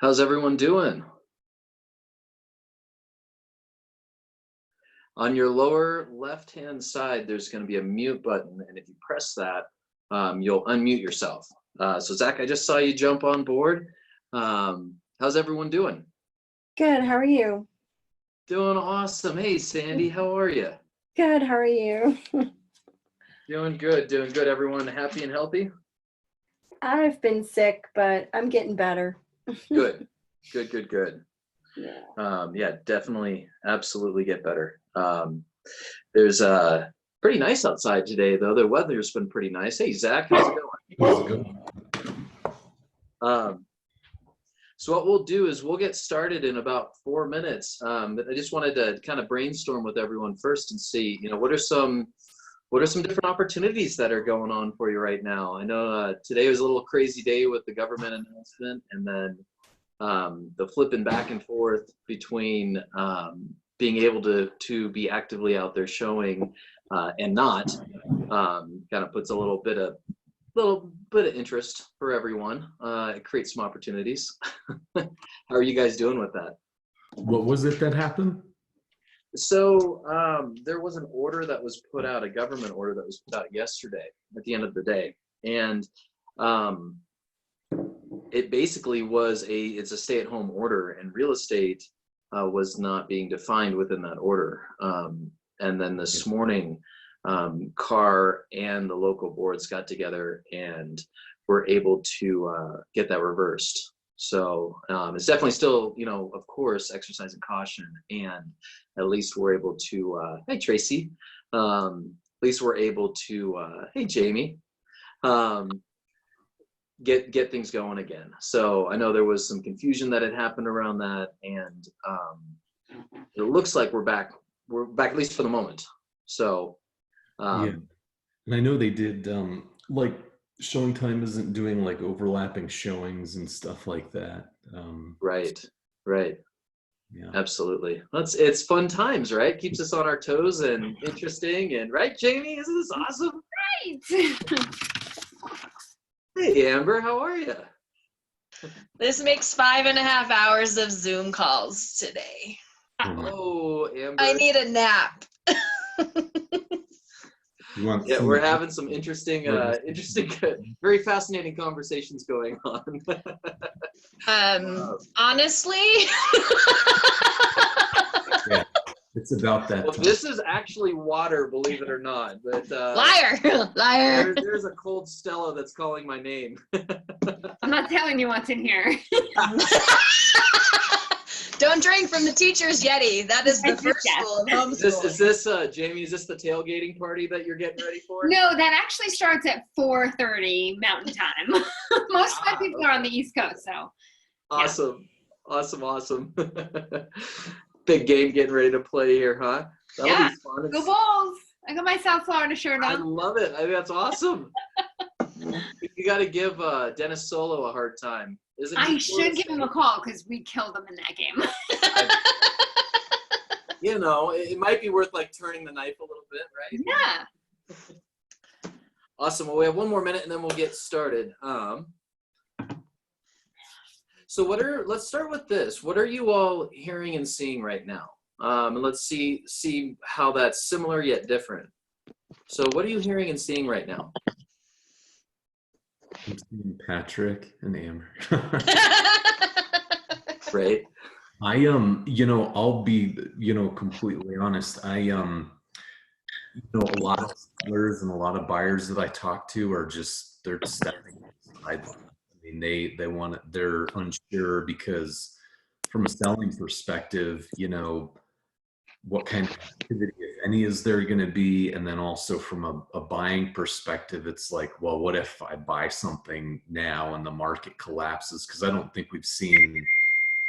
How's everyone doing? On your lower left-hand side, there's going to be a mute button, and if you press that, you'll unmute yourself. So Zach, I just saw you jump on board. How's everyone doing? Good. How are you? Doing awesome. Hey, Sandy, how are you? Good. How are you? Doing good. Doing good. Everyone happy and healthy? I've been sick, but I'm getting better. Good. Good. Good. Good. Yeah. Yeah, definitely, absolutely get better. There's pretty nice outside today, though. The weather's been pretty nice. Hey, Zach, how's it going? How's it going? So what we'll do is we'll get started in about 4 minutes. But I just wanted to kind of brainstorm with everyone first and see, what are some different opportunities that are going on for you right now? I know today was a little crazy day with the government announcement, and then the flipping back and forth between being able to be actively out there showing and not kind of puts a little bit of interest for everyone. It creates some opportunities. How are you guys doing with that? What was it that happened? So there was an order that was put out, a government order that was put out yesterday at the end of the day, and it basically was it's a stay-at-home order, and real estate was not being defined within that order. And then this morning, CAR and the local boards got together and were able to get that reversed. So it's definitely still, of course, exercising caution, and at least we're able to, hey, Tracy, at least we're able to, hey, Jamie, get things going again. So I know there was some confusion that had happened around that, and it looks like we're back at least for the moment. So Yeah, and I know they did like Showing Time isn't doing like overlapping showings and stuff like that. right. Yeah, Absolutely. It's fun times, right? Keeps us on our toes and interesting, and right, Jamie? Isn't this awesome? Right. Hey, Amber, how are you? This makes 5.5 hours of Zoom calls today. Oh, Amber. I need a nap. you want Yeah, some- we're having some interesting, very fascinating conversations going on. Honestly, Yeah, it's about that. Well, this is actually water, believe it or not. But liar. there's a cold Stella that's calling my name. I'm not telling you what's in here. Don't drink from the teacher's Yeti. That is the first rule of homeschool. Is this Jamie? Is this the tailgating party that you're getting ready for? No, that actually starts at 4:30 Mountain Time. Most of my people are on the East Coast, so. Awesome. Big game getting ready to play here, huh? That'll Yeah. be fun. Go Bulls! I got my South Florida shirt I on. love it. I think that's awesome. You got to give Dennis Solo a hard time. Isn't he I Florida should give him State? a call because we killed him in that game. It might be worth like turning the knife a little bit, right? Yeah. Awesome. Well, we have one more minute and then we'll get started. So let's start with this. What are you all hearing and seeing right now? And let's see how that's similar yet different. So what are you hearing and seeing right now? I'm seeing Patrick and Amber. Right. I'll be, completely honest. A lot of sellers and a lot of buyers that I talk to are they're stepping aside. I mean, they're unsure because from a selling perspective, what kind of activity, if any, is there going to be? And then also from a buying perspective, it's like, well, what if I buy something now and the market collapses? Because I don't think we've seen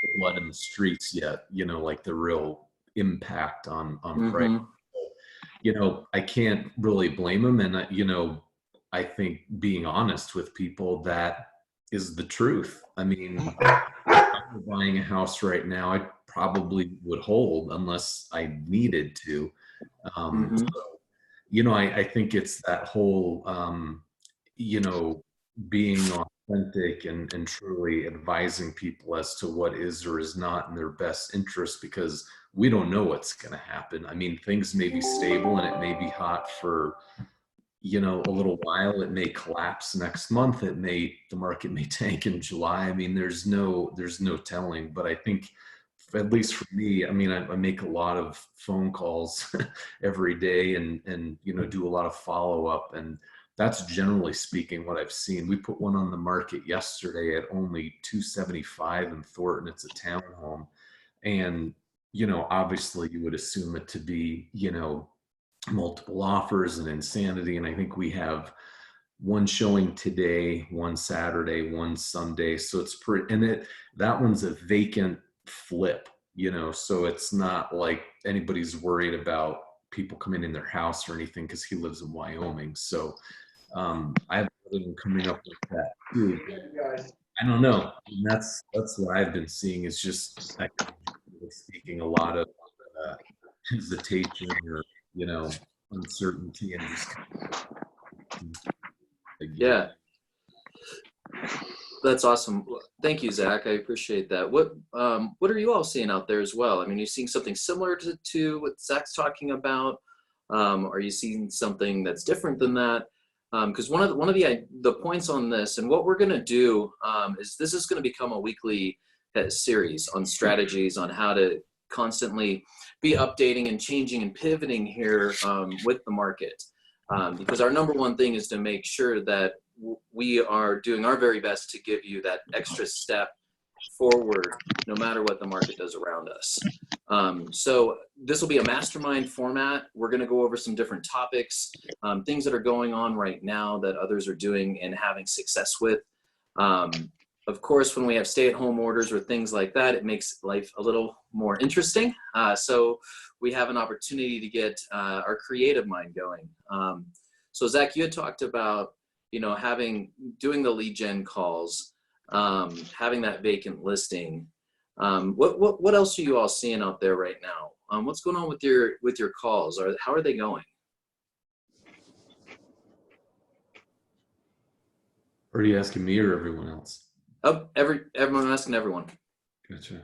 the blood in the streets yet, like the real impact on price. I can't really blame them. And, I think being honest with people, that is the truth. I mean, if I were buying a house right now, I probably would hold unless I needed to. So, I think it's that whole, being on authentic and truly advising people as to what is or is not in their best interest, because we don't know what's going to happen. I mean, things may be stable and it may be hot for, a little while. It may collapse next month. The market may tank in July. I mean, there's no telling, but I think, at least for me, I mean, I make a lot of phone calls every day and do a lot of follow up, and that's generally speaking what I've seen. We put one on the market yesterday at only 275 in Thornton. It's a townhome, and obviously you would assume it to be multiple offers and insanity. And I think we have one showing today, one Saturday, one Sunday. So it's pretty, and that one's a vacant flip, so it's not like anybody's worried about people coming in their house or anything, because he lives in Wyoming. So I have another one coming up with that too. I don't know. And that's what I've been seeing, is just speaking a lot of hesitation or uncertainty, and just Yeah. That's awesome. Thank you, Zach. I appreciate that. What are you all seeing out there as well? I mean, are you seeing something similar to what Zach's talking about? Are you seeing something that's different than that? Because one of the points on this, and what we're going to do is this is going to become a weekly series on strategies on how to constantly be updating and changing and pivoting here with the market. Because our number one thing is to make sure that we are doing our very best to give you that extra step forward, no matter what the market does around us. So this will be a mastermind format. We're going to go over some different topics, things that are going on right now that others are doing and having success with. Of course, when we have stay-at-home orders or things like that, it makes life a little more interesting. So we have an opportunity to get our creative mind going. So Zach, you had talked about, doing the lead gen calls, having that vacant listing. What else are you all seeing out there right now? What's going on with your calls? How are they going? Are you asking me or everyone else? Oh, everyone, asking everyone. Gotcha.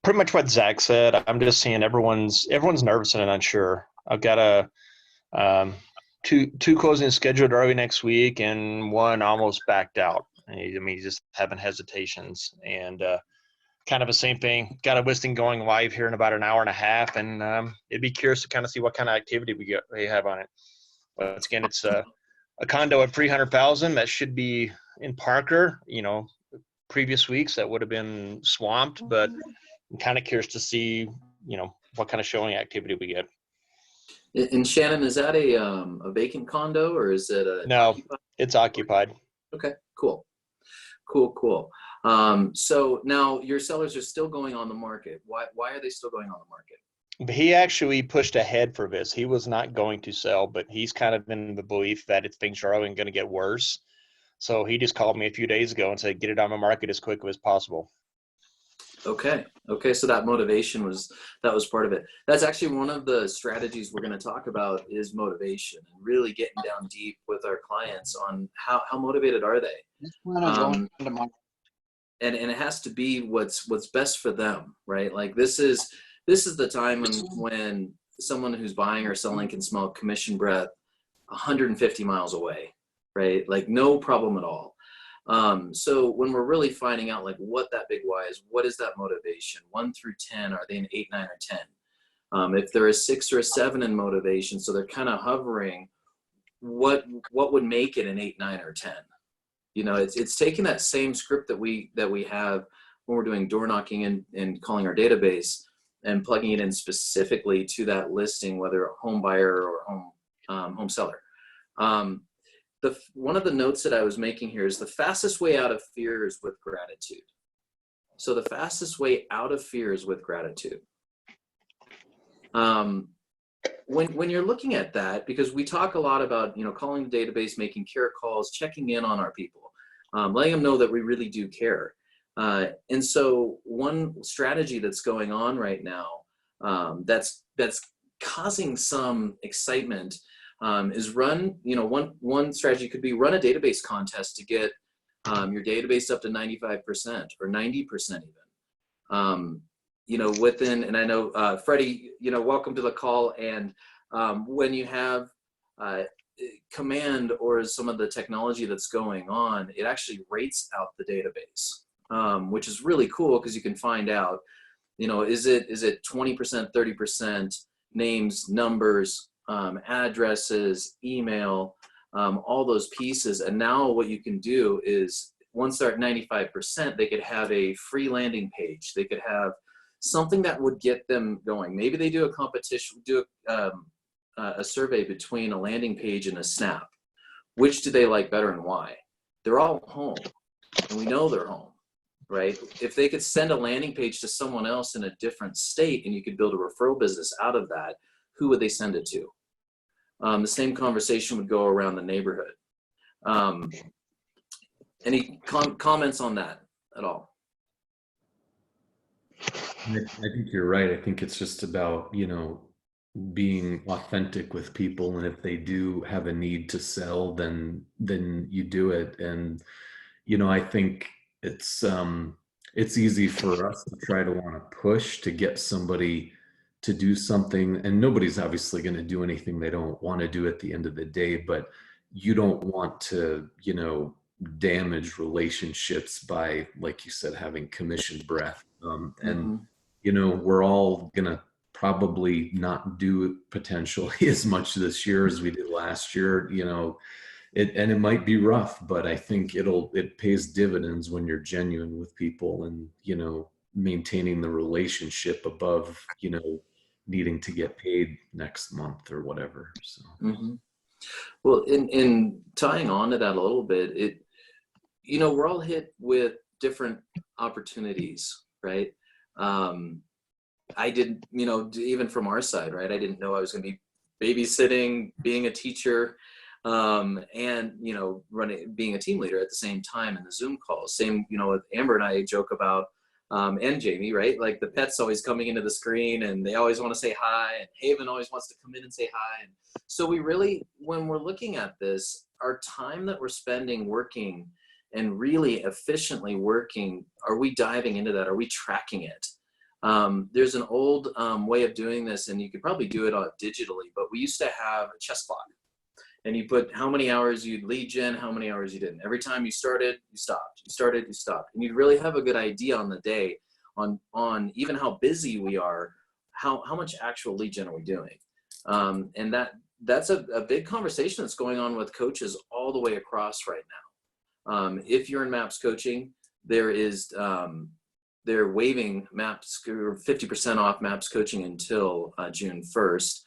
Pretty much what Zach said. I'm just seeing everyone's nervous and unsure. I've got two closings scheduled early next week, and one almost backed out. He's just having hesitations, and kind of the same thing. Got a listing going live here in about an hour and a half, and it'd be curious to kind of see what kind of activity we have on it. Once again, it's a condo at $300,000 that should be in Parker. Previous weeks that would have been swamped, but I'm kind of curious to see, what kind of showing activity we get. And Shannon, is that a vacant condo, or is it No, occupied? it's occupied. Okay, cool. So now your sellers are still going on the market. Why are they still going on the market? He actually pushed ahead for this. He was not going to sell, but he's kind of in the belief that if things are only going to get worse. So he just called me a few days ago and said, get it on the market as quickly as possible. Okay. So that motivation was part of it. That's actually one of the strategies we're going to talk about, is motivation, and really getting down deep with our clients on how motivated are they. And it has to be what's best for them, right? Like this is the time when someone who's buying or selling can smell commission breath 150 miles away, right? Like no problem at all. So when we're really finding out like what that big why is, what is that motivation? 1 through 10, are they an 8, 9, or 10? If they're a 6 or a 7 in motivation, so they're kind of hovering, what would make it an 8, 9, or 10? It's taking that same script that we have when we're doing door knocking and calling our database, and plugging it in specifically to that listing, whether a home buyer or home seller. One of the notes that I was making here is the fastest way out of fear is with gratitude. So the fastest way out of fear is with gratitude. When you're looking at that, because we talk a lot about, calling the database, making care calls, checking in on our people, letting them know that we really do care. And so one strategy that's going on right now, that's causing some excitement, is run, one strategy could be run a database contest to get your database up to 95% or 90% even. Within, and I know, Freddie, welcome to the call. And when you have command or some of the technology that's going on, it actually rates out the database, which is really cool because you can find out, is it 20%, 30% names, numbers, addresses, email, all those pieces. And now what you can do is once they're at 95%, they could have a free landing page. They could have something that would get them going. Maybe they do a competition, do a survey between a landing page and a snap. Which do they like better and why? They're all home, and we know they're home, right? If they could send a landing page to someone else in a different state and you could build a referral business out of that, who would they send it to? The same conversation would go around the neighborhood. Any comments on that at all? I think you're right. I think it's just about, being authentic with people. And if they do have a need to sell, then you do it. And, I think it's easy for us to try to want to push to get somebody to do something. And nobody's obviously going to do anything they don't want to do at the end of the day, but you don't want to, damage relationships by, like you said, having commissioned breath. And we're all gonna probably not do potentially as much this year as we did last year. It might be rough, but I think it pays dividends when you're genuine with people and maintaining the relationship above needing to get paid next month or whatever. So. Well, in tying on to that a little bit, we're all hit with different opportunities, right? I did, even from our side, right? I didn't know I was going to be babysitting, being a teacher, and, being a team leader at the same time in the Zoom calls. Same, with Amber and I joke about, and Jamie, right? Like the pet's always coming into the screen and they always want to say hi, and Haven always wants to come in and say hi. And so we really, when we're looking at this, our time that we're spending working and really efficiently working, are we diving into that? Are we tracking it? There's an old way of doing this, and you could probably do it digitally, but we used to have a chess clock. And you put how many hours you'd lead gen, how many hours you didn't. Every time you started, you stopped. You started, you stopped. And you'd really have a good idea on the day on even how busy we are, how much actual lead gen are we doing. And that's a big conversation that's going on with coaches all the way across right now. If you're in MAPS coaching, there is, they're waiving MAPS, 50% off MAPS coaching until June 1st.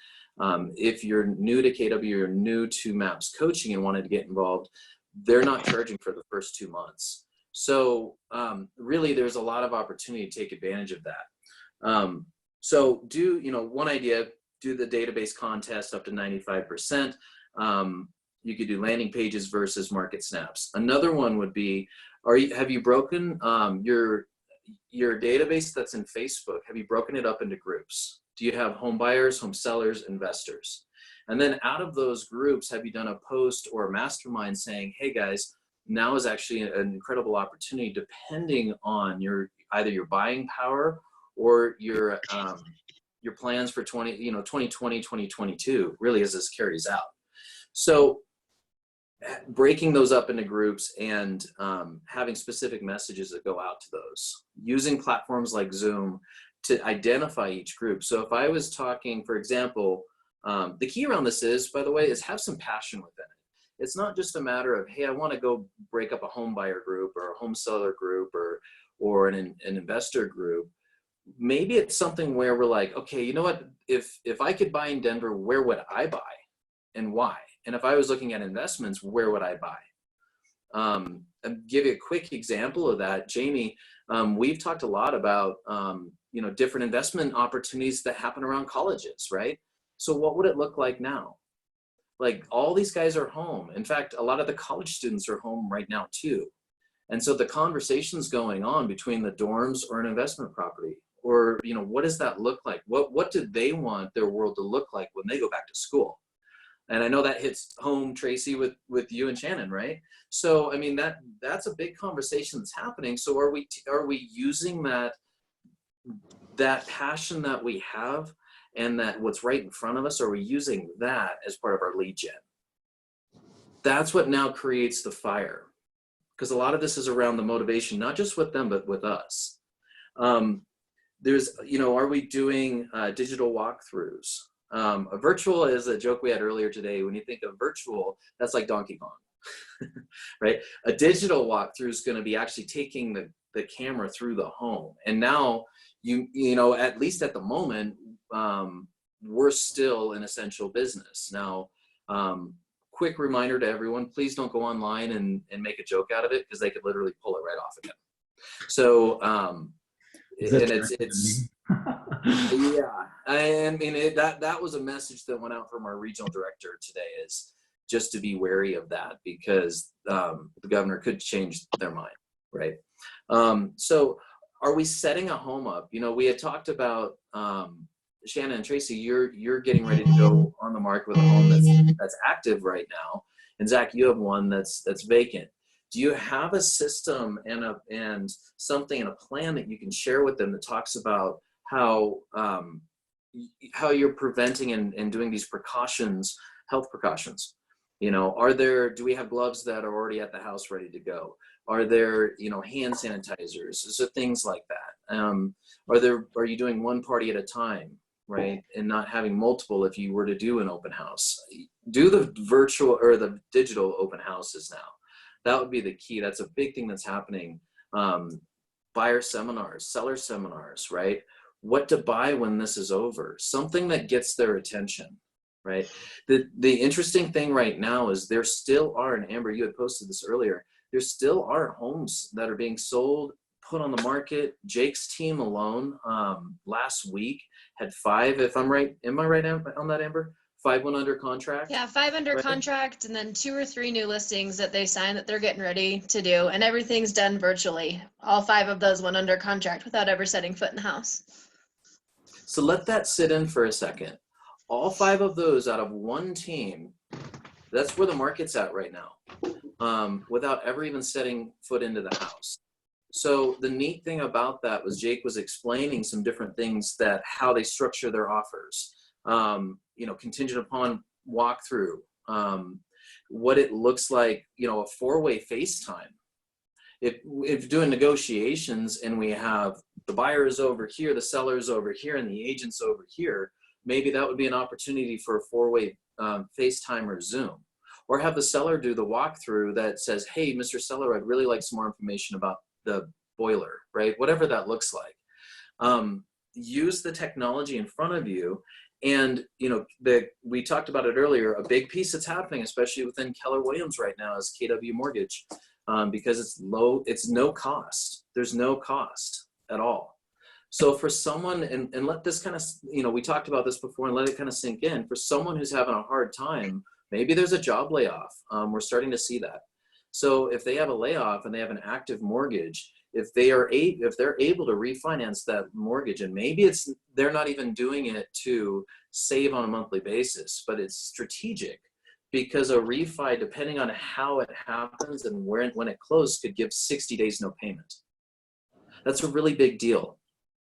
If you're new to KW, you're new to MAPS coaching and wanted to get involved, they're not charging for the first 2 months. So really there's a lot of opportunity to take advantage of that. So one idea, do the database contest up to 95%. You could do landing pages versus market snaps. Another one would be, have you broken your database that's in Facebook? Have you broken it up into groups? Do you have home buyers, home sellers, investors? And then out of those groups, have you done a post or a mastermind saying, hey guys, now is actually an incredible opportunity depending on either your buying power or your plans for 2020, 2022, really as this carries out. So breaking those up into groups and having specific messages that go out to those, using platforms like Zoom to identify each group. So if I was talking, for example, the key around this is, by the way, is have some passion within it. It's not just a matter of, hey, I want to go break up a home buyer group or a home seller group or an investor group. Maybe it's something where we're like, okay, you know what? If I could buy in Denver, where would I buy and why? And if I was looking at investments, where would I buy? I'll give you a quick example of that. Jamie, we've talked a lot about, different investment opportunities that happen around colleges, right? So what would it look like now? Like all these guys are home. In fact, a lot of the college students are home right now too. And so the conversations going on between the dorms or an investment property, or, what does that look like? What do they want their world to look like when they go back to school? And I know that hits home, Tracy, with you and Shannon, right? So I mean that's a big conversation that's happening. So are we using that passion that we have and that what's right in front of us, are we using that as part of our lead gen? That's what now creates the fire, because a lot of this is around the motivation, not just with them, but with us. There's, are we doing digital walkthroughs? A virtual is a joke we had earlier today. When you think of virtual, that's like Donkey Kong, right? A digital walkthrough is going to be actually taking the camera through the home. And now, at least at the moment, we're still an essential business. Now, quick reminder to everyone, please don't go online and make a joke out of it, because they could literally pull it right off again. So, and it's yeah, I mean, that was a message that went out from our regional director today, is just to be wary of that, because the governor could change their mind, right? So are we setting a home up? We had talked about, Shannon and Tracy, you're getting ready to go on the market with a home that's active right now, and Zach, you have one that's vacant. Do you have a system and something and a plan that you can share with them that talks about how you're preventing and doing these precautions, health precautions? Do we have gloves that are already at the house ready to go? Are there, hand sanitizers? So things like that. Are you doing one party at a time, right? And not having multiple if you were to do an open house. Do the virtual or the digital open houses now. That would be the key. That's a big thing that's happening. Buyer seminars, seller seminars, right? What to buy when this is over. Something that gets their attention, right? The interesting thing right now is there still are, and Amber, you had posted this earlier, there still are homes that are being sold, put on the market. Jake's team alone last week had 5, if I'm right, am I right on that, Amber? 5 went under contract? Yeah, 5 under Right. contract, and then 2 or 3 new listings that they signed that they're getting ready to do, and everything's done virtually. All 5 of those went under contract without ever setting foot in the house. So let that sit in for a second. All 5 of those out of one team, that's where the market's at right now, without ever even setting foot into the house. So the neat thing about that was Jake was explaining some different things, that how they structure their offers, contingent upon walkthrough, what it looks like, a 4-way FaceTime. If doing negotiations and we have the buyers over here, the sellers over here, and the agents over here, maybe that would be an opportunity for a 4-way FaceTime or Zoom. Or have the seller do the walkthrough that says, hey, Mr. Seller, I'd really like some more information about the boiler, right? Whatever that looks like. Use the technology in front of you. And, we talked about it earlier, a big piece that's happening, especially within Keller Williams right now, is KW Mortgage, because it's no cost. There's no cost at all. So for someone, and let this kind of, we talked about this before, and let it kind of sink in. For someone who's having a hard time, maybe there's a job layoff. We're starting to see that. So if they have a layoff and they have an active mortgage, if they're able to refinance that mortgage, and maybe they're not even doing it to save on a monthly basis, but it's strategic, because a refi, depending on how it happens and when it closed, could give 60 days no payment. That's a really big deal.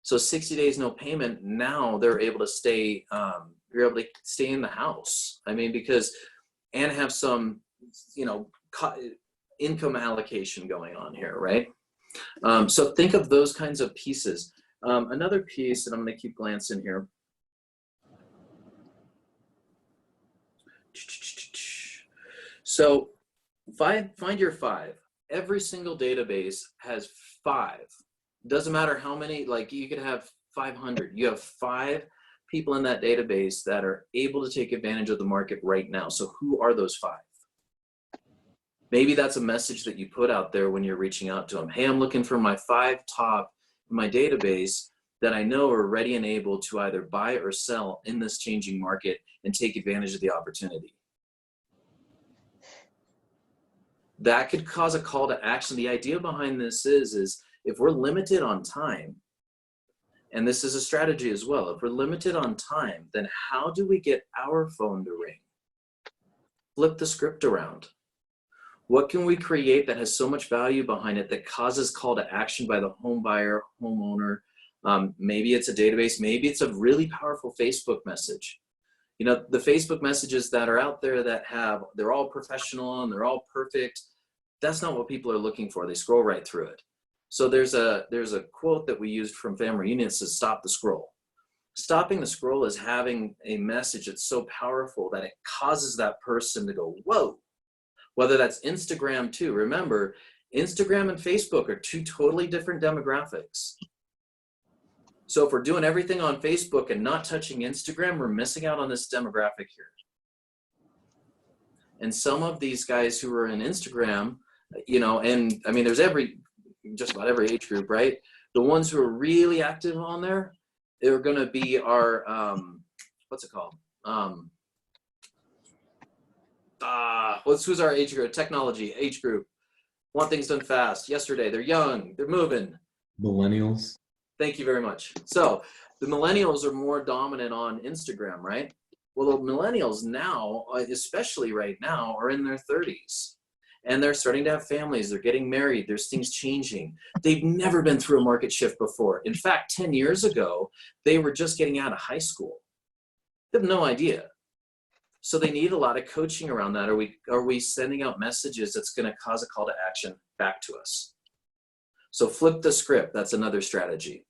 So 60 days no payment, now they're able to stay, you're able to stay in the house. I mean, and have some, income allocation going on here, right? So think of those kinds of pieces. Another piece, and I'm going to keep glancing here. So find your 5. Every single database has 5. Doesn't matter how many, like you could have 500. You have 5 people in that database that are able to take advantage of the market right now. So who are those 5? Maybe that's a message that you put out there when you're reaching out to them. Hey, I'm looking for my 5 top in my database that I know are ready and able to either buy or sell in this changing market and take advantage of the opportunity. That could cause a call to action. The idea behind this is if we're limited on time, and this is a strategy as well, if we're limited on time, then how do we get our phone to ring? flip the script around. What can we create that has so much value behind it that causes call to action by the home buyer, homeowner? Maybe it's a database, maybe it's a really powerful Facebook message. You know, the Facebook messages that are out there that they're all professional and they're all perfect. That's not what people are looking for. They scroll right through it. So there's a quote that we used from Family Reunion that says, stop the scroll. Stopping the scroll is having a message that's so powerful that it causes that person to go, whoa. Whether that's Instagram too. Remember, Instagram and Facebook are two totally different demographics. So if we're doing everything on Facebook and not touching Instagram, we're missing out on this demographic here. And some of these guys who are in Instagram, you know, and I mean, there's just about every age group, right? The ones who are really active on there, they're going to be our, what's it called? Who's our age group? Technology age group. Want things done fast. Yesterday, they're young, they're moving. Millennials. Thank you very much. So the millennials are more dominant on Instagram, right? Well, the millennials now, especially right now, are in their 30s. And they're starting to have families. They're getting married. There's things changing. They've never been through a market shift before. In fact, 10 years ago, they were just getting out of high school. They have no idea. So they need a lot of coaching around that. Are we sending out messages that's going to cause a call to action back to us? So flip the script. That's another strategy.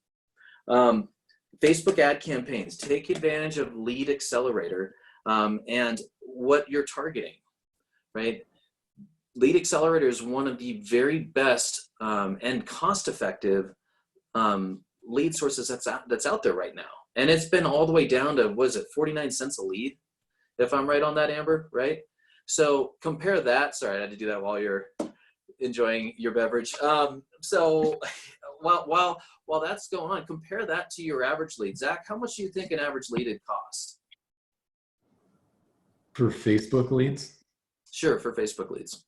Facebook ad campaigns. Take advantage of Lead Accelerator and what you're targeting, right? Lead Accelerator is one of the very best and cost-effective lead sources that's out there right now. And it's been all the way down to, what is it, 49 cents a lead? If I'm right on that, Amber, right? So compare that. Sorry, I had to do that while you're enjoying your beverage. So while that's going on, compare that to your average lead. Zach, how much do you think an average lead would cost? For Facebook leads? Sure, for Facebook leads.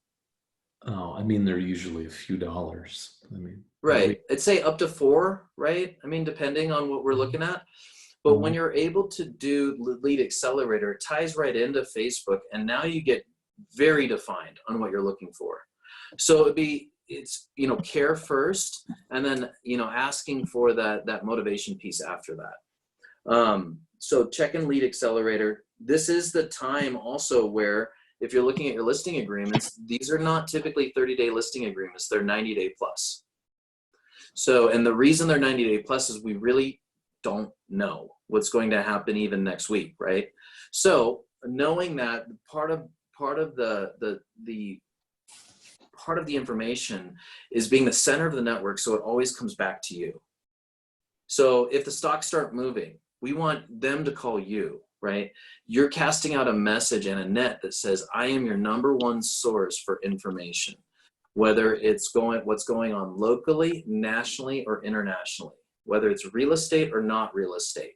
Oh, I mean, they're usually a few dollars. I mean, right. I'd say up to 4, right? I mean, depending on what we're looking at. But when you're able to do Lead Accelerator, it ties right into Facebook, and now you get very defined on what you're looking for. So it's you know, care first, and then, you know, asking for that motivation piece after that. So check in Lead Accelerator. This is the time also where, if you're looking at your listing agreements, these are not typically 30-day listing agreements. They're 90-day plus. So, and the reason they're 90-day plus is we really don't know what's going to happen even next week, right? So knowing that part of the information is being the center of the network, so it always comes back to you. So if the stocks start moving, we want them to call you, right? You're casting out a message and a net that says, I am your #1 source for information, whether it's what's going on locally, nationally, or internationally, whether it's real estate or not real estate.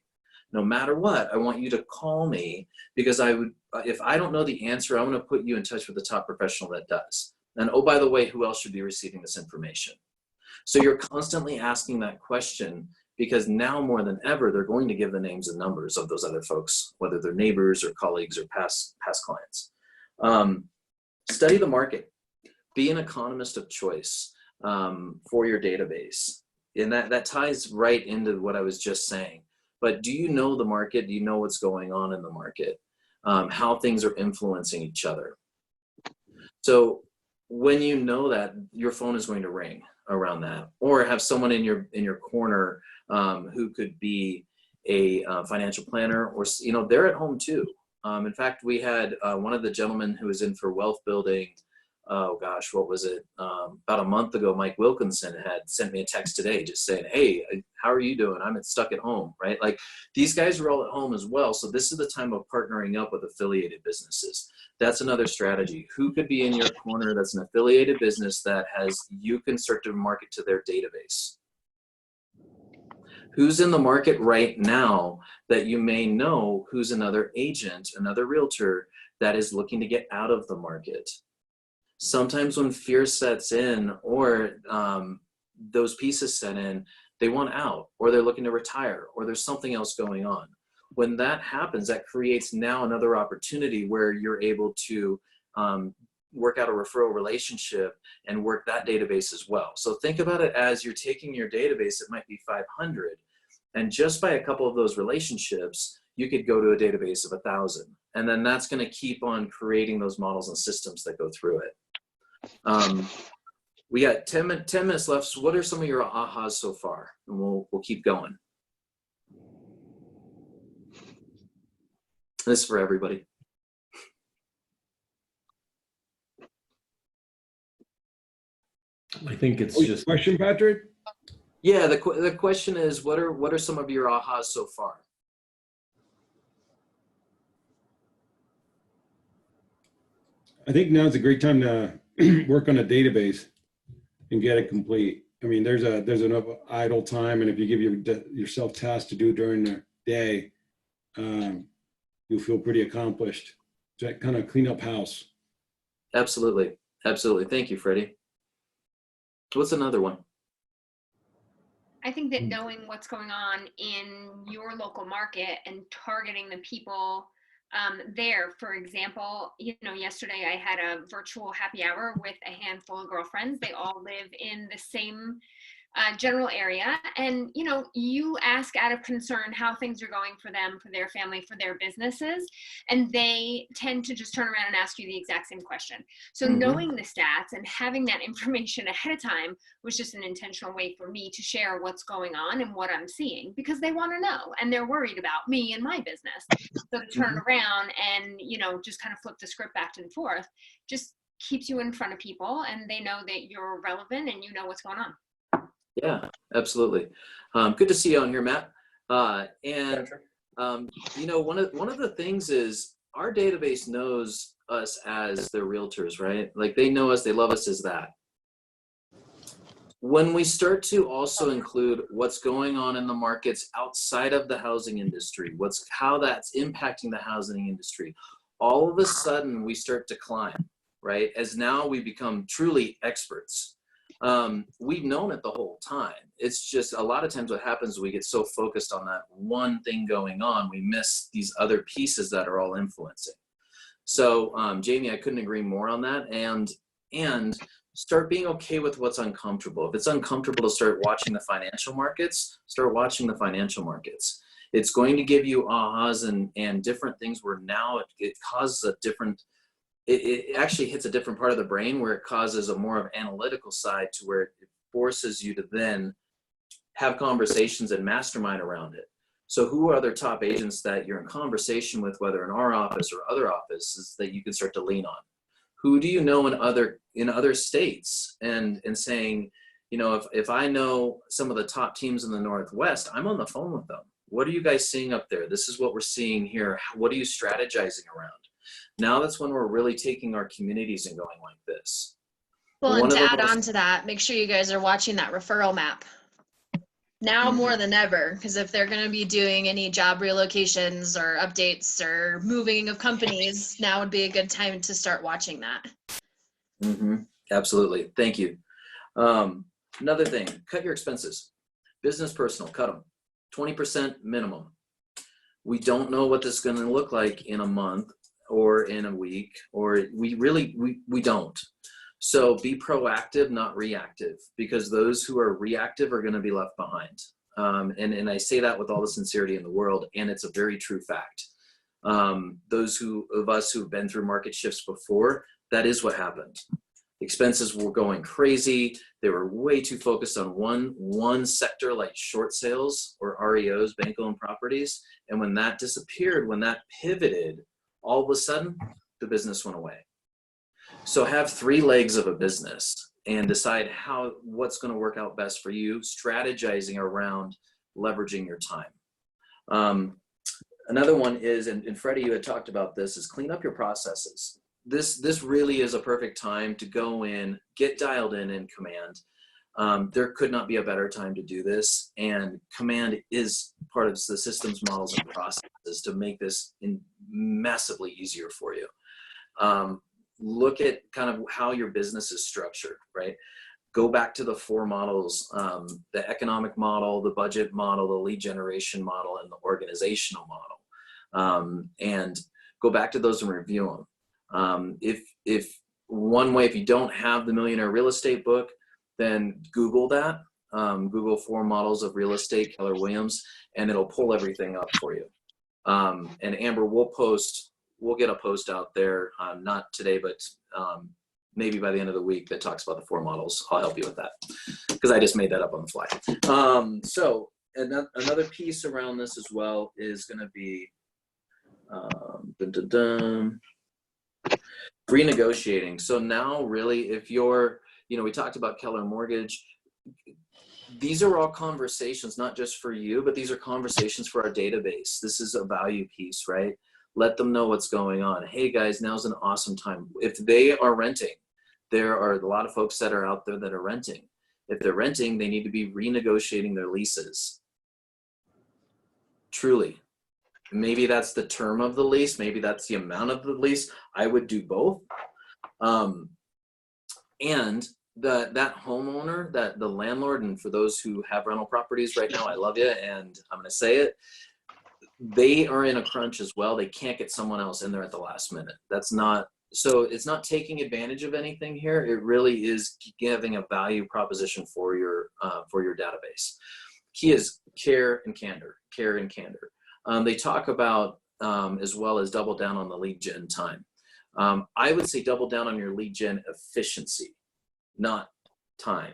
No matter what, I want you to call me, because if I don't know the answer, I want to put you in touch with the top professional that does. And oh, by the way, who else should be receiving this information? So you're constantly asking that question, because now more than ever, they're going to give the names and numbers of those other folks, whether they're neighbors or colleagues or past clients. Study the market. Be an economist of choice for your database. And that ties right into what I was just saying. But do you know the market? Do you know what's going on in the market? How things are influencing each other? So when you know that, your phone is going to ring around that, or have someone in your corner who could be a financial planner, or, you know, they're at home too. In fact, we had one of the gentlemen who was in for wealth building. Oh gosh, what was it? About a month ago, Mike Wilkinson had sent me a text today just saying, hey, how are you doing? I'm stuck at home, right? Like, these guys are all at home as well. So this is the time of partnering up with affiliated businesses. That's another strategy. Who could be in your corner that's an affiliated business that you can start to market to their database? Who's in the market right now that you may know, who's another agent, another realtor that is looking to get out of the market? Sometimes when fear sets in, or those pieces set in, they want out, or they're looking to retire, or there's something else going on. When that happens, that creates now another opportunity where you're able to work out a referral relationship and work that database as well. So think about it as you're taking your database, it might be 500, and just by a couple of those relationships, you could go to a database of 1,000. And then that's going to keep on creating those models and systems that go through it. We got 10 minutes left. So what are some of your ahas so far? And we'll keep going. This is for everybody. I think it's just Question, Patrick? Yeah, the question is, what are some of your ahas so far? I think now's a great time to work on a database and get it complete. I mean, there's enough idle time, and if you give yourself tasks to do during the day, you'll feel pretty accomplished. To kind of clean up house. Absolutely. Absolutely. Thank you, Freddie. What's another one? I think that knowing what's going on in your local market and targeting the people there. For example, yesterday I had a virtual happy hour with a handful of girlfriends. They all live in the same general area, and you ask out of concern how things are going for them, for their family, for their businesses, and they tend to just turn around and ask you the exact same question. So knowing the stats and having that information ahead of time was just an intentional way for me to share what's going on and what I'm seeing, because they want to know and they're worried about me and my business. So to turn around and just kind of flip the script back and forth just keeps you in front of people, and they know that you're relevant and you know what's going on. Yeah, absolutely. Good to see you on here, Matt. One of the things is our database knows us as their realtors, right? Like they know us, they love us as that. When we start to also include what's going on in the markets outside of the housing industry, how that's impacting the housing industry, all of a sudden we start to climb, right? As now we become truly experts. We've known it the whole time. It's just a lot of times what happens is we get so focused on that one thing going on, we miss these other pieces that are all influencing. So Jamie, I couldn't agree more on that. And start being okay with what's uncomfortable. If it's uncomfortable to start watching the financial markets, start watching the financial markets. It's going to give you ahas and different things where now it causes a different, it actually hits a different part of the brain where it causes a more of analytical side to where it forces you to then have conversations and mastermind around it. So who are other top agents that you're in conversation with, whether in our office or other offices, that you can start to lean on? Who do you know in other states? And saying, if I know some of the top teams in the Northwest, I'm on the phone with them. What are you guys seeing up there? This is what we're seeing here. What are you strategizing around? Now that's when we're really taking our communities and going like this. Well, and to add on to that, make sure you guys are watching that referral map. Now more than ever, because if they're going to be doing any job relocations or updates or moving of companies, now would be a good time to start watching that. Absolutely. Thank you. Another thing, cut your expenses. Business, personal, cut them. 20% minimum. We don't know what this is going to look like in a month or in a week, or we don't. So be proactive, not reactive, because those who are reactive are going to be left behind. And I say that with all the sincerity in the world, and it's a very true fact. Those of us who've been through market shifts before, that is what happened. Expenses were going crazy. They were way too focused on one sector like short sales or REOs, bank-owned properties. And when that disappeared, when that pivoted, all of a sudden, the business went away. So have 3 legs of a business and decide what's going to work out best for you, strategizing around leveraging your time. Another one is, and Freddie, you had talked about this, is clean up your processes. This really is a perfect time to go in, get dialed in Command. There could not be a better time to do this, and Command is part of the systems, models, and processes to make this massively easier for you. Look at kind of how your business is structured, right? Go back to the 4 models, the economic model, the budget model, the lead generation model, and the organizational model. And go back to those and review them. If one way, if you don't have the Millionaire Real Estate book, then Google that. Google 4 models of real estate, Keller Williams, and it'll pull everything up for you. And Amber, we'll get a post out there, not today, but maybe by the end of the week, that talks about the 4 models. I'll help you with that because I just made that up on the fly. So another piece around this as well is going to be renegotiating. So now really, if you're, we talked about Keller Mortgage. These are all conversations, not just for you, but these are conversations for our database. This is a value piece, right? Let them know what's going on. Hey guys, now's an awesome time. If they are renting, there are a lot of folks that are out there that are renting. If they're renting, they need to be renegotiating their leases. Truly. Maybe that's the term of the lease. Maybe that's the amount of the lease. I would do both. And that homeowner, that the landlord, and for those who have rental properties right now, I love you, and I'm going to say it, they are in a crunch as well. They can't get someone else in there at the last minute. So it's not taking advantage of anything here. It really is giving a value proposition for your database. Key is care and candor. They talk about as well as double down on the lead gen time. I would say double down on your lead gen efficiency, not time.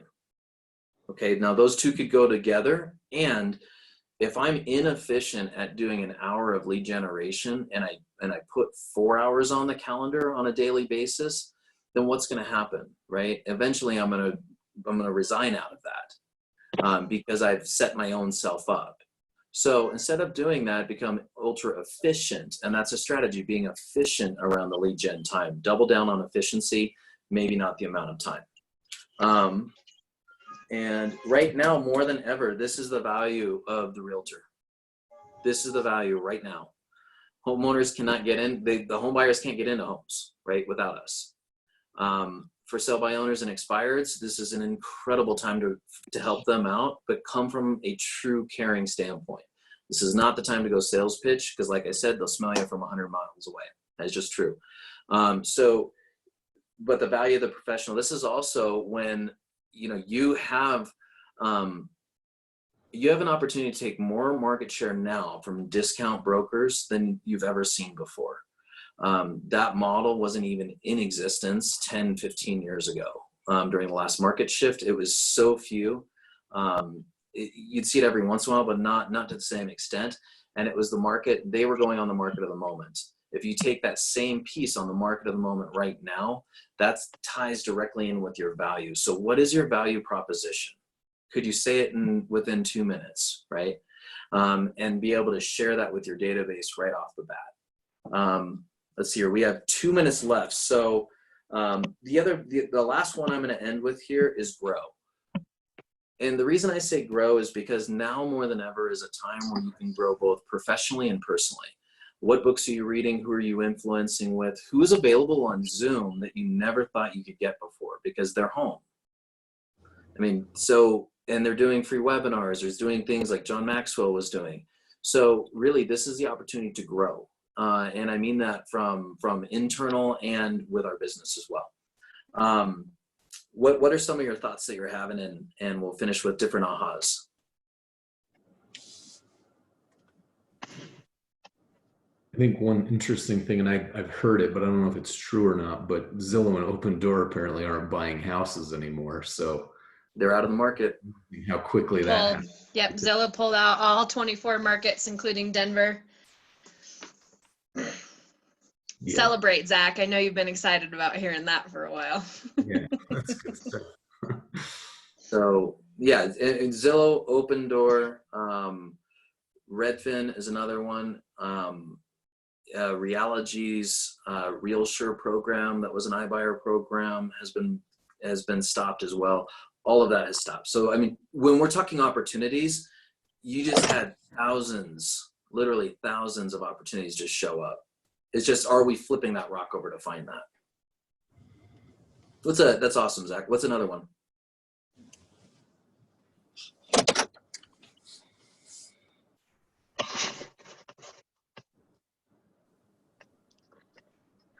Okay, now those two could go together. And if I'm inefficient at doing an hour of lead generation and I put 4 hours on the calendar on a daily basis, then what's going to happen, right? Eventually I'm going to resign out of that because I've set my own self up. So instead of doing that, become ultra efficient. And that's a strategy, being efficient around the lead gen time. Double down on efficiency, maybe not the amount of time. And right now, more than ever, this is the value of the realtor. This is the value right now. Homeowners cannot get in, the home buyers can't get into homes, right, without us. For sale by owners and expireds, this is an incredible time to help them out, but come from a true caring standpoint. This is not the time to go sales pitch, because like I said, they'll smell you from 100 miles away. That's just true. But the value of the professional, this is also when, you have an opportunity to take more market share now from discount brokers than you've ever seen before. That model wasn't even in existence 10, 15 years ago. During the last market shift, it was so few. You'd see it every once in a while, but not to the same extent. And it was the market, they were going on the market of the moment. If you take that same piece on the market of the moment right now, that ties directly in with your value. So what is your value proposition? Could you say it within 2 minutes, right? And be able to share that with your database right off the bat. Let's see here, we have 2 minutes left. So the last one I'm going to end with here is grow. And the reason I say grow is because now more than ever is a time where you can grow both professionally and personally. What books are you reading? Who are you influencing with? Who's available on Zoom that you never thought you could get before because they're home? I mean, and they're doing free webinars. They're doing things like John Maxwell was doing. So really, this is the opportunity to grow. And I mean that from internal and with our business as well. What are some of your thoughts that you're having? And we'll finish with different ahas. I think one interesting thing, and I've heard it, but I don't know if it's true or not, but Zillow and Open Door apparently aren't buying houses anymore. So they're out of the market. How quickly that happened. Yep, Zillow pulled out all 24 markets, including Denver. Yeah. Celebrate, Zach. I know you've been excited about hearing that for a while. Yeah, that's good stuff. So yeah, and Zillow, Open Door, Redfin is another one. Realogy's RealSure program, that was an iBuyer program, has been stopped as well. All of that has stopped. So I mean, when we're talking opportunities, you just had literally thousands of opportunities just show up. It's just, are we flipping that rock over to find that? That's awesome, Zach. What's another one?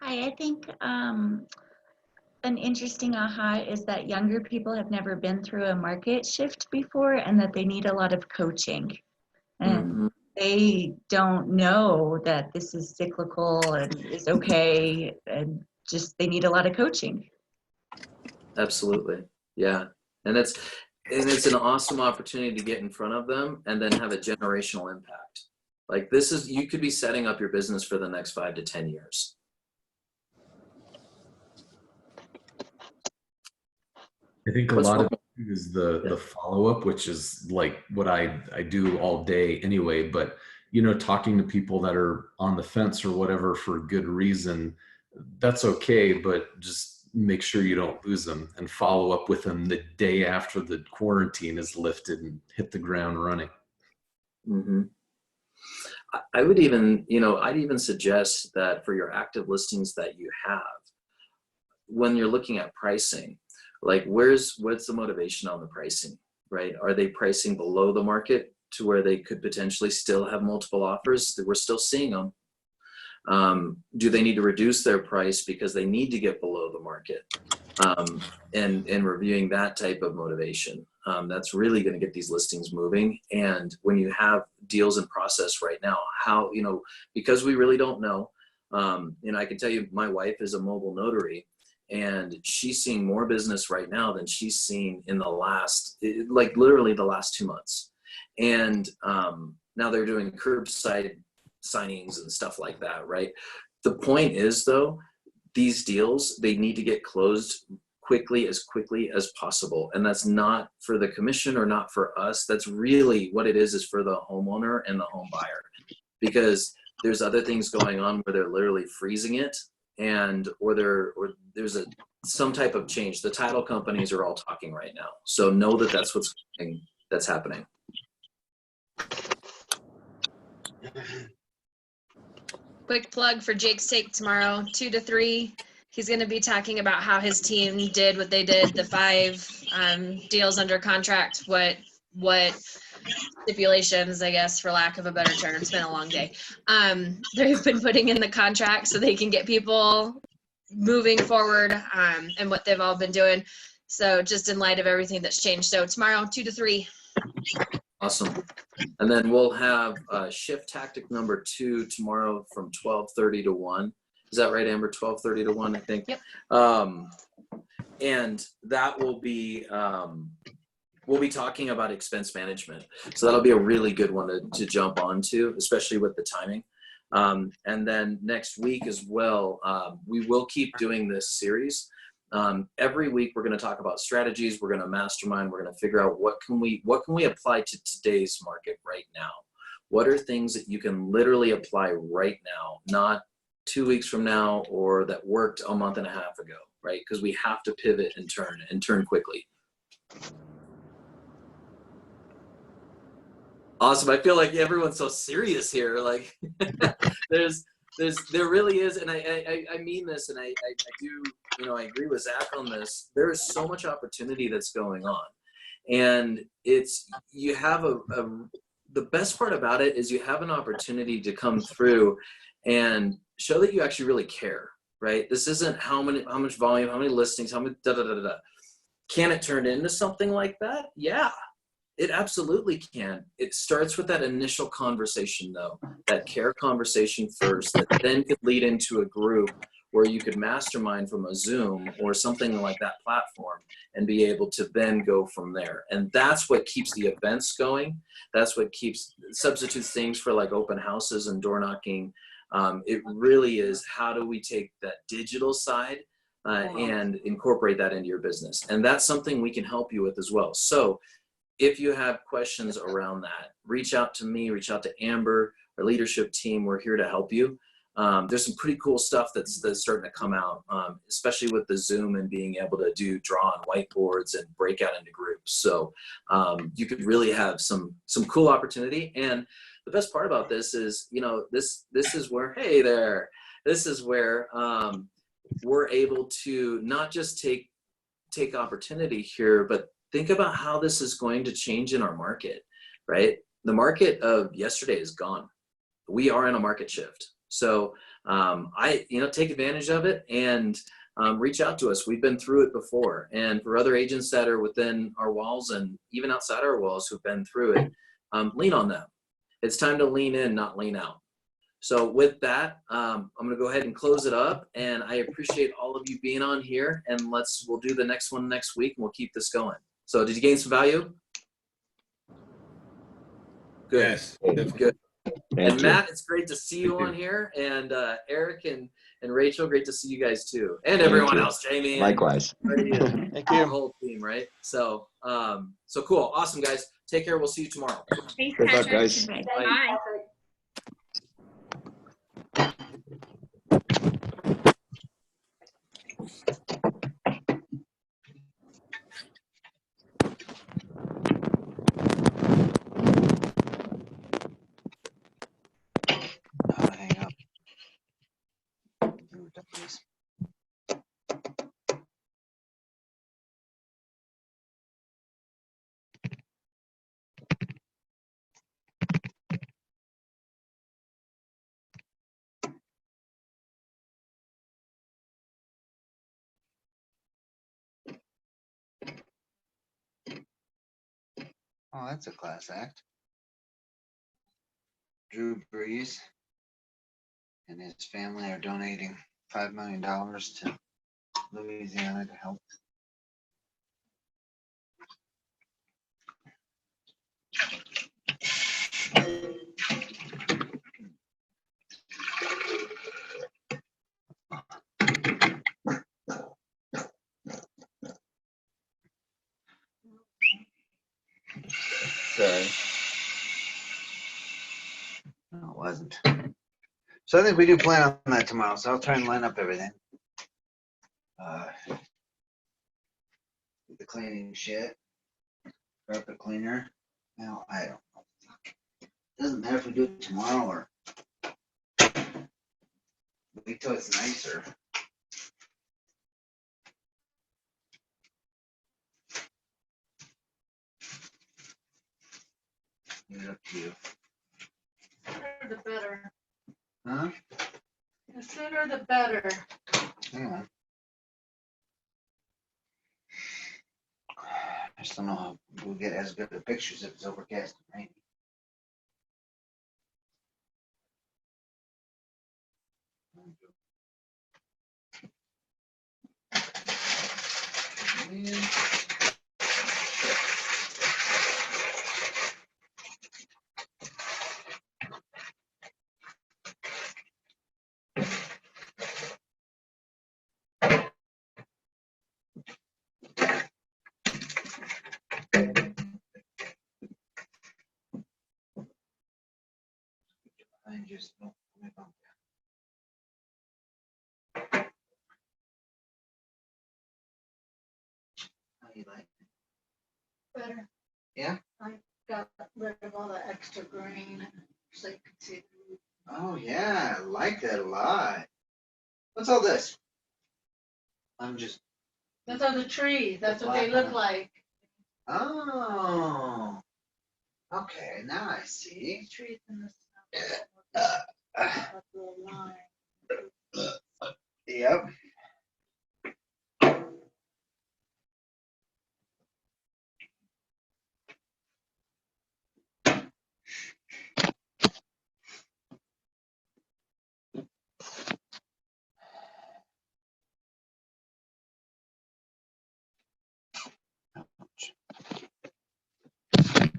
Hi, I think an interesting aha is that younger people have never been through a market shift before and that they need a lot of coaching. And Mhm. they don't know that this is cyclical and is okay, and just they need a lot of coaching. Absolutely. Yeah. And it's an awesome opportunity to get in front of them and then have a generational impact. Like this is, you could be setting up your business for the next 5 to 10 years. I think a What's lot one of it is the follow-up, which is like what I do all day anyway. But you know, talking to people that are on the fence or whatever for good reason, that's okay. But just make sure you don't lose them and follow up with them the day after the quarantine is lifted and hit the ground running. Mm-hmm. I would even, you know, I'd even suggest that for your active listings that you have, when you're looking at pricing, like what's the motivation on the pricing, right? Are they pricing below the market to where they could potentially still have multiple offers that we're still seeing them? Do they need to reduce their price because they need to get below the market? And reviewing that type of motivation, that's really going to get these listings moving. And when you have deals in process right now, how, you know, because we really don't know, you know, I can tell you my wife is a mobile notary and she's seeing more business right now than she's seen in the last, like literally the last 2 months. And now they're doing curbside signings and stuff like that, right? The point is though, these deals, they need to get closed quickly as possible. And that's not for the commission or not for us. That's really what it is for the homeowner and the home buyer, because there's other things going on where they're literally freezing it and, or there's some type of change. The title companies are all talking right now. So know that that's happening. Quick plug for Jake's Take tomorrow, 2 to 3. He's going to be talking about how his team did what they did, the 5 deals under contract, what stipulations, I guess, for lack of a better term, it's been a long day, they've been putting in the contract so they can get people moving forward, and what they've all been doing. So just in light of everything that's changed. So tomorrow, 2 to 3. Awesome. And then we'll have shift tactic number 2 tomorrow from 12:30 to 1. Is that right, Amber? 12:30 to 1, I think. Yep. And that will be, we'll be talking about expense management. So that'll be a really good one to jump onto, especially with the timing. And then next week as well, we will keep doing this series. Every week we're going to talk about strategies. We're going to mastermind. We're going to figure out what can we apply to today's market right now. What are things that you can literally apply right now, not 2 weeks from now, or that worked a month and a half ago, right? Because we have to pivot and turn quickly. Awesome. I feel like everyone's so serious here. Like there really is, and I mean this, and I do, you know, I agree with Zach on this. There is so much opportunity that's going on, and you have the best part about it is you have an opportunity to come through and show that you actually really care, right? This isn't how much volume, how many listings, how many da-da-da-da-da. Can it turn into something like that? Yeah, it absolutely can. It starts with that initial conversation though, that care conversation first, that then could lead into a group where you could mastermind from a Zoom or something like that platform and be able to then go from there. And that's what keeps the events going. That's what substitutes things for like open houses and door knocking. It really is, how do we take that digital side and incorporate that into your business? And that's something we can help you with as well. So if you have questions around that, reach out to me, reach out to Amber, our leadership team. We're here to help you. There's some pretty cool stuff that's starting to come out, especially with the Zoom and being able to draw on whiteboards and break out into groups. So you could really have some cool opportunity. And the best part about this is, you know, this is where, hey there, this is where we're able to not just take opportunity here, but think about how this is going to change in our market, right? The market of yesterday is gone. We are in a market shift. So take advantage of it and reach out to us. We've been through it before. And for other agents that are within our walls and even outside our walls who've been through it, lean on them. It's time to lean in, not lean out. So with that, I'm going to go ahead and close it up. And I appreciate all of you being on here. And we'll do the next one next week, and we'll keep this going. So did you gain some value? Good. Yes, definitely. Good. Thank And you. Matt, it's great to see you on here. And Eric and Rachel, great to see you guys too. And everyone you. else, Jamie. and Likewise. Freddie and Thank the you. whole team, right? So cool. Awesome, guys. Take care. We'll see you tomorrow. Thanks, Good luck, Patrick. guys. Right. Bye. Hang up. Please. Oh, that's a class act. Drew Brees and his family are donating $5 million to Louisiana to help. Sorry. No, it wasn't. So I think we do plan on that tomorrow, so I'll try and line up everything. The cleaning shit. Carpet cleaner. Now, I don't know. Doesn't matter if we do it tomorrow or wait till it's nicer. Leave it up to you. The better. Uh-huh. Huh? The sooner the better. Hang on. I just don't know how we'll get as good of pictures if it's overcast and rainy. I just don't. How you like it? Better. Yeah? I got rid of all the extra green so you can see. Oh yeah, I like that a lot. What's all this? I'm just. Those are the trees. That's what they Black look one. like. Oh. Okay, now I see. Trees in the Uh, that little line. Yep.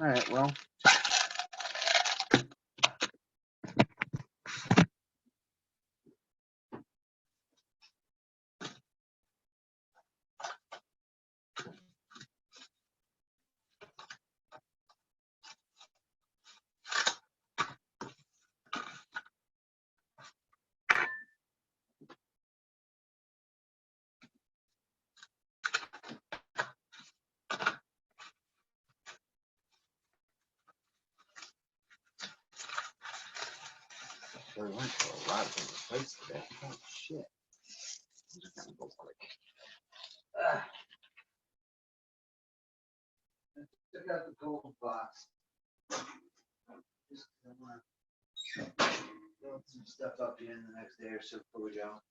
All right, well. We went to a lot of different places today. Oh shit. I'm just gonna go quick. Took out the gold box. Just 'cause I wanna Load some stuff up in the next day or so before we go.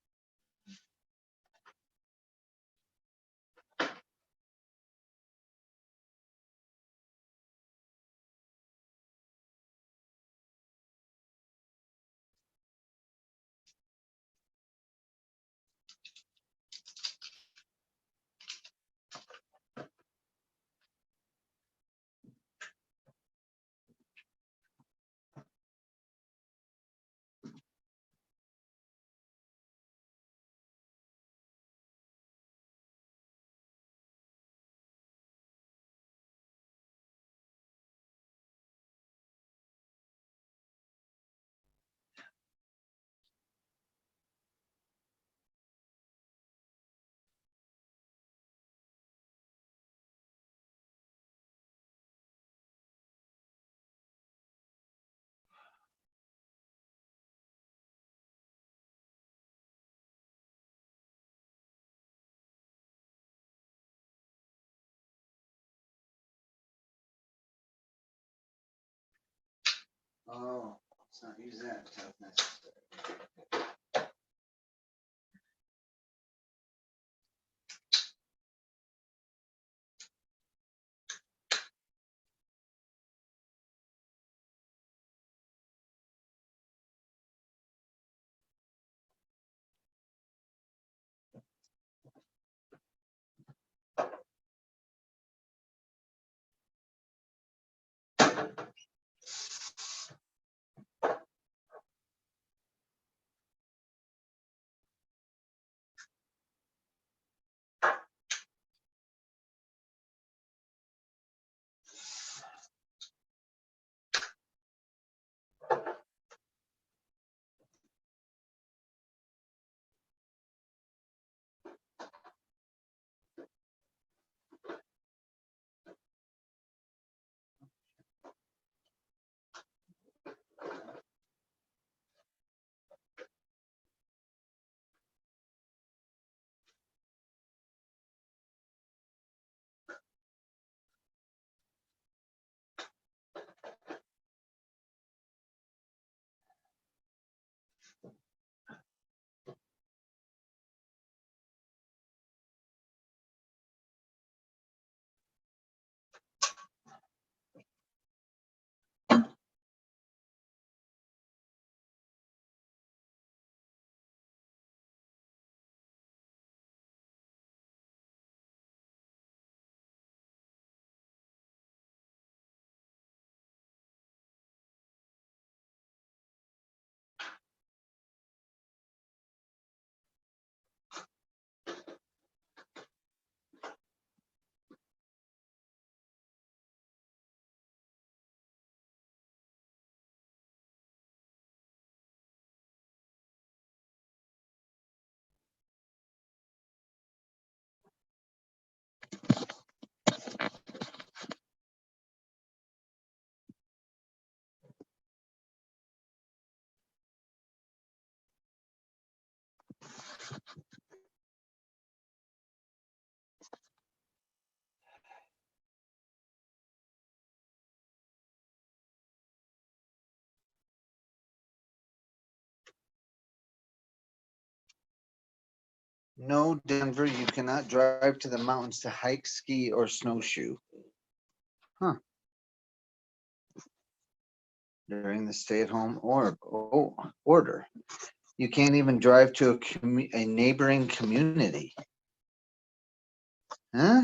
Oh, let's not use that toughness. No, Denver, you cannot drive to the mountains to hike, ski, or snowshoe. Huh. During the stay-at-home order. You can't even drive to a neighboring community. Huh?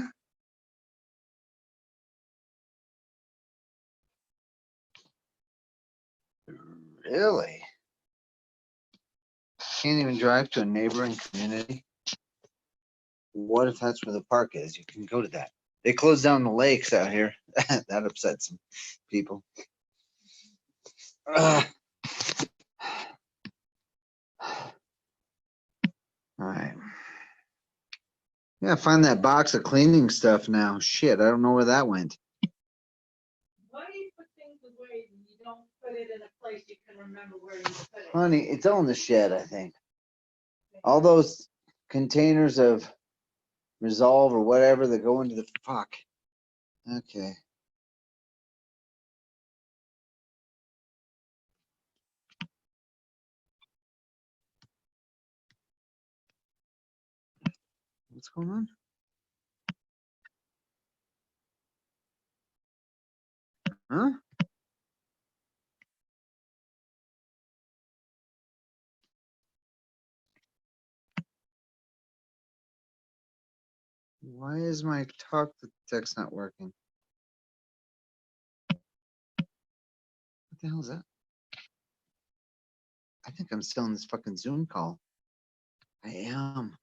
Really? Can't even drive to a neighboring community? What if that's where the park is? You can go to that. They closed down the lakes out here. That upsets some people. Ugh. All right. Yeah, find that box of cleaning stuff now. Shit, I don't know where that went. Why do you put things away and you don't put it in a place you can remember where you put it? Honey, it's all in the shed, I think. All those containers of Resolve or whatever that go into the fuck. Okay. What's going on? Huh? Why is my talk to text not working? What the hell is that? I think I'm still in this fucking Zoom call. I am.